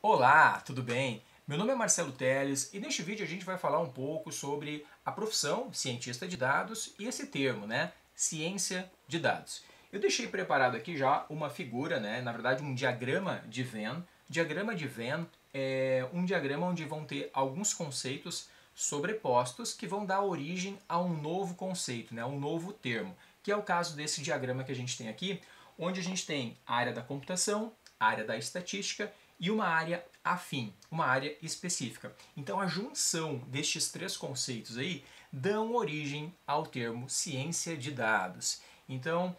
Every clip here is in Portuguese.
Olá, tudo bem? Meu nome é Marcelo Teles e neste vídeo a gente vai falar um pouco sobre a profissão cientista de dados e esse termo, né? Ciência de dados. Eu deixei preparado aqui já uma figura, né? Na verdade um diagrama de Venn. Diagrama de Venn é um diagrama onde vão ter alguns conceitos sobrepostos que vão dar origem a um novo conceito, né? Um novo termo, que é o caso desse diagrama que a gente tem aqui, onde a gente tem a área da computação, a área da estatística e uma área afim, uma área específica. Então a junção destes três conceitos aí dão origem ao termo ciência de dados. Então,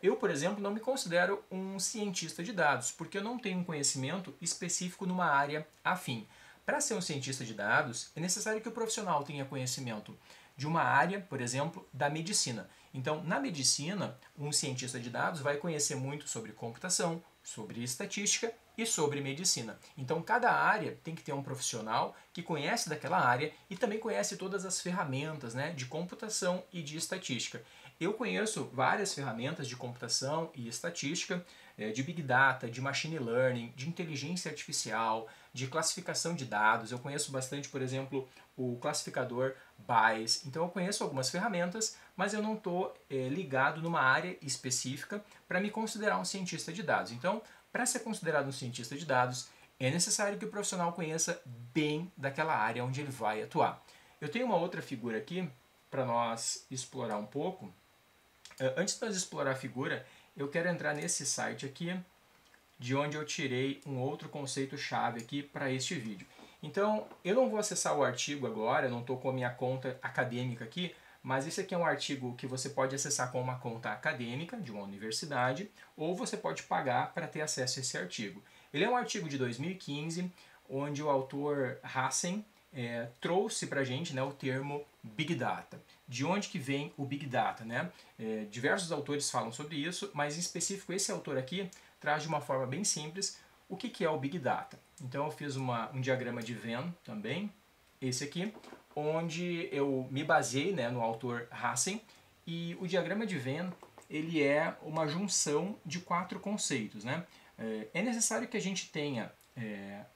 eu, por exemplo, não me considero um cientista de dados, porque eu não tenho um conhecimento específico numa área afim. Para ser um cientista de dados, é necessário que o profissional tenha conhecimento de uma área, por exemplo, da medicina. Então, na medicina, um cientista de dados vai conhecer muito sobre computação, sobre estatística e sobre medicina. Então, cada área tem que ter um profissional que conhece daquela área e também conhece todas as ferramentas, né, de computação e de estatística. Eu conheço várias ferramentas de computação e estatística, de Big Data, de Machine Learning, de inteligência artificial, de classificação de dados. Eu conheço bastante, por exemplo, o classificador Bayes. Então eu conheço algumas ferramentas, mas eu não estou ligado numa área específica para me considerar um cientista de dados. Então, para ser considerado um cientista de dados, é necessário que o profissional conheça bem daquela área onde ele vai atuar. Eu tenho uma outra figura aqui para nós explorar um pouco. Antes de nós explorar a figura, eu quero entrar nesse site aqui, de onde eu tirei um outro conceito-chave aqui para este vídeo. Então, eu não vou acessar o artigo agora, eu não estou com a minha conta acadêmica aqui, mas esse aqui é um artigo que você pode acessar com uma conta acadêmica de uma universidade, ou você pode pagar para ter acesso a esse artigo. Ele é um artigo de 2015, onde o autor Hassen trouxe para a gente, né, o termo Big Data. De onde que vem o Big Data, né? Diversos autores falam sobre isso, mas em específico esse autor aqui traz de uma forma bem simples o que é o Big Data. Então eu fiz um diagrama de Venn também, esse aqui, onde eu me baseei, né, no autor Hassen, e o diagrama de Venn ele é uma junção de 4 conceitos, né? É necessário que a gente tenha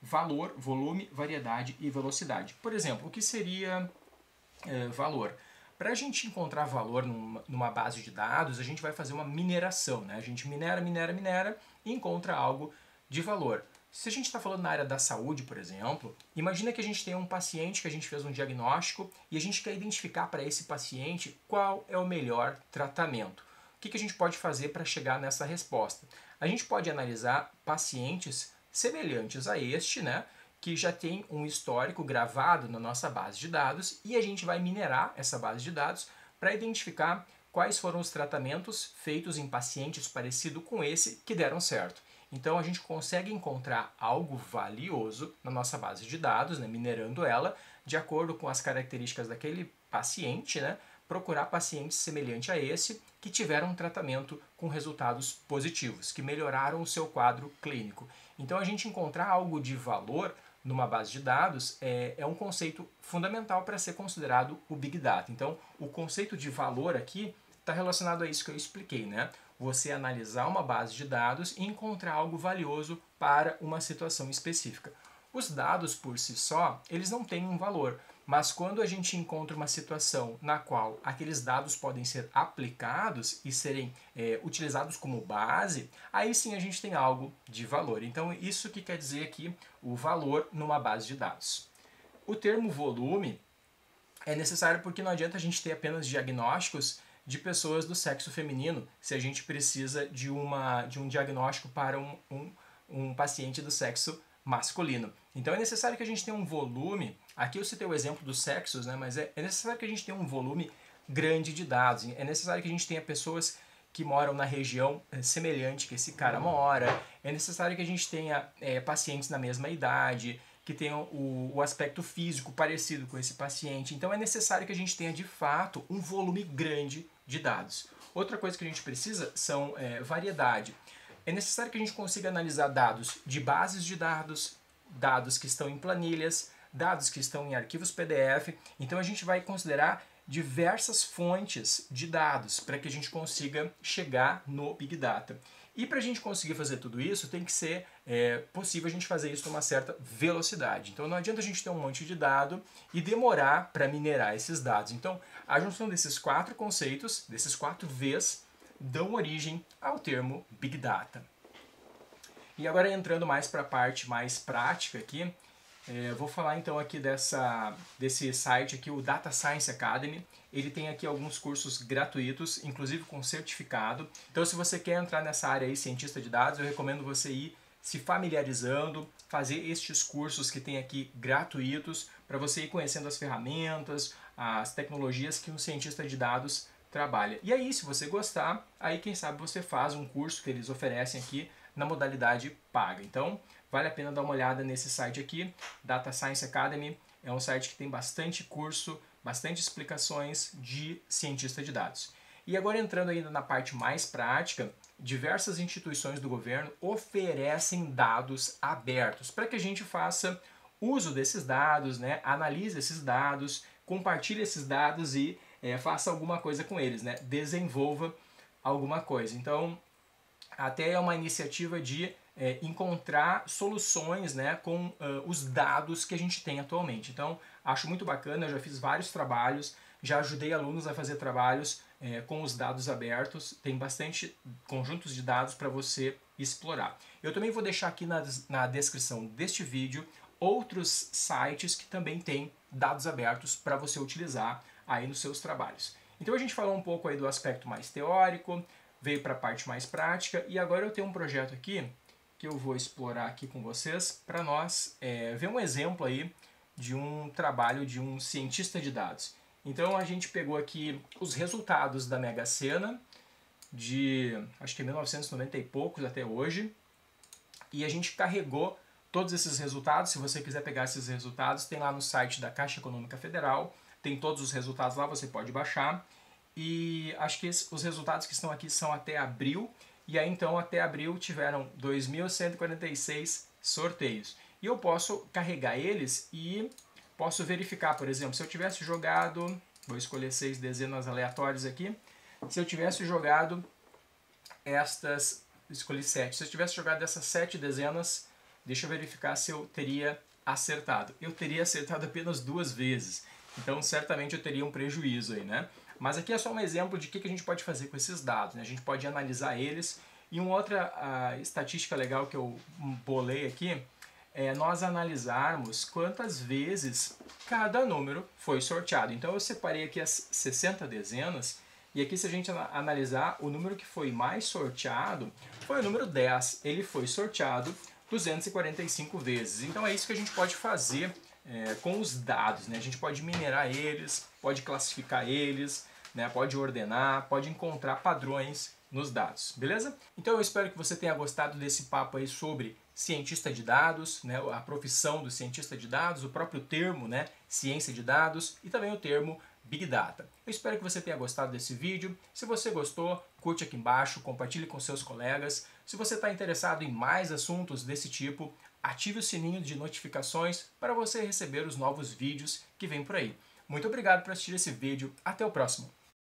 valor, volume, variedade e velocidade. Por exemplo, o que seria valor? Para a gente encontrar valor numa base de dados, a gente vai fazer uma mineração, né? A gente minera e encontra algo de valor. Se a gente está falando na área da saúde, por exemplo, imagina que a gente tem um paciente que a gente fez um diagnóstico e a gente quer identificar para esse paciente qual é o melhor tratamento. O que a gente pode fazer para chegar nessa resposta? A gente pode analisar pacientes semelhantes a este, né, que já tem um histórico gravado na nossa base de dados e a gente vai minerar essa base de dados para identificar quais foram os tratamentos feitos em pacientes parecidos com esse que deram certo. Então a gente consegue encontrar algo valioso na nossa base de dados, né, minerando ela, de acordo com as características daquele paciente, né, procurar pacientes semelhantes a esse que tiveram um tratamento com resultados positivos, que melhoraram o seu quadro clínico. Então a gente encontrar algo de valor numa base de dados é um conceito fundamental para ser considerado o Big Data. Então o conceito de valor aqui está relacionado a isso que eu expliquei, né? Você analisar uma base de dados e encontrar algo valioso para uma situação específica. Os dados por si só, eles não têm um valor, mas quando a gente encontra uma situação na qual aqueles dados podem ser aplicados e serem utilizados como base, aí sim a gente tem algo de valor. Então isso que quer dizer aqui o valor numa base de dados. O termo volume é necessário porque não adianta a gente ter apenas diagnósticos de pessoas do sexo feminino se a gente precisa de um diagnóstico para um paciente do sexo masculino. Então é necessário que a gente tenha um volume, aqui eu citei o exemplo dos sexos, né, mas é necessário que a gente tenha um volume grande de dados, é necessário que a gente tenha pessoas que moram na região semelhante que esse cara mora, é necessário que a gente tenha pacientes na mesma idade, que tenham o aspecto físico parecido com esse paciente. Então é necessário que a gente tenha de fato um volume grande de dados. Outra coisa que a gente precisa são variedade. É necessário que a gente consiga analisar dados de bases de dados, dados que estão em planilhas, dados que estão em arquivos PDF. Então a gente vai considerar diversas fontes de dados para que a gente consiga chegar no Big Data. E para a gente conseguir fazer tudo isso, tem que ser possível a gente fazer isso numa certa velocidade. Então não adianta a gente ter um monte de dado e demorar para minerar esses dados. Então a junção desses 4 conceitos, desses 4 Vs, dão origem ao termo Big Data. E agora entrando mais para a parte mais prática aqui, vou falar então aqui desse site aqui, o Data Science Academy. Ele tem aqui alguns cursos gratuitos, inclusive com certificado. Então se você quer entrar nessa área aí, cientista de dados, eu recomendo você ir se familiarizando, fazer estes cursos que tem aqui gratuitos, para você ir conhecendo as ferramentas, as tecnologias que um cientista de dados trabalha. E aí, se você gostar, aí quem sabe você faz um curso que eles oferecem aqui na modalidade paga. Então, vale a pena dar uma olhada nesse site aqui, Data Science Academy. É um site que tem bastante curso, bastante explicações de cientista de dados. E agora entrando ainda na parte mais prática, diversas instituições do governo oferecem dados abertos para que a gente faça uso desses dados, né? Analise esses dados, compartilhe esses dados e faça alguma coisa com eles, né? Desenvolva alguma coisa. Então, até é uma iniciativa de encontrar soluções, né, com os dados que a gente tem atualmente. Então, acho muito bacana, eu já fiz vários trabalhos, já ajudei alunos a fazer trabalhos com os dados abertos, tem bastante conjuntos de dados para você explorar. Eu também vou deixar aqui na descrição deste vídeo outros sites que também têm dados abertos para você utilizar aí nos seus trabalhos. Então a gente falou um pouco aí do aspecto mais teórico, veio para a parte mais prática e agora eu tenho um projeto aqui que eu vou explorar aqui com vocês para nós ver um exemplo aí de um trabalho de um cientista de dados. Então a gente pegou aqui os resultados da Mega Sena de acho que 1990 e poucos até hoje e a gente carregou todos esses resultados. Se você quiser pegar esses resultados, tem lá no site da Caixa Econômica Federal, tem todos os resultados lá, você pode baixar. E acho que os resultados que estão aqui são até abril, e aí então até abril tiveram 2.146 sorteios. E eu posso carregar eles e posso verificar, por exemplo, se eu tivesse jogado, vou escolher 6 dezenas aleatórias aqui, se eu tivesse jogado escolhi 7, se eu tivesse jogado essas 7 dezenas, deixa eu verificar se eu teria acertado. Eu teria acertado apenas 2 vezes, então certamente eu teria um prejuízo aí, né? Mas aqui é só um exemplo de o que a gente pode fazer com esses dados, né? A gente pode analisar eles. E uma outra estatística legal que eu bolei aqui é nós analisarmos quantas vezes cada número foi sorteado. Então eu separei aqui as 60 dezenas e aqui se a gente analisar o número que foi mais sorteado foi o número 10. Ele foi sorteado 245 vezes. Então é isso que a gente pode fazer com os dados, né? A gente pode minerar eles, pode classificar eles, né? Pode ordenar, pode encontrar padrões nos dados, beleza? Então eu espero que você tenha gostado desse papo aí sobre cientista de dados, né? A profissão do cientista de dados, o próprio termo, né? Ciência de dados e também o termo Big Data. Eu espero que você tenha gostado desse vídeo. Se você gostou, curte aqui embaixo, compartilhe com seus colegas. Se você está interessado em mais assuntos desse tipo, ative o sininho de notificações para você receber os novos vídeos que vêm por aí. Muito obrigado por assistir esse vídeo. Até o próximo.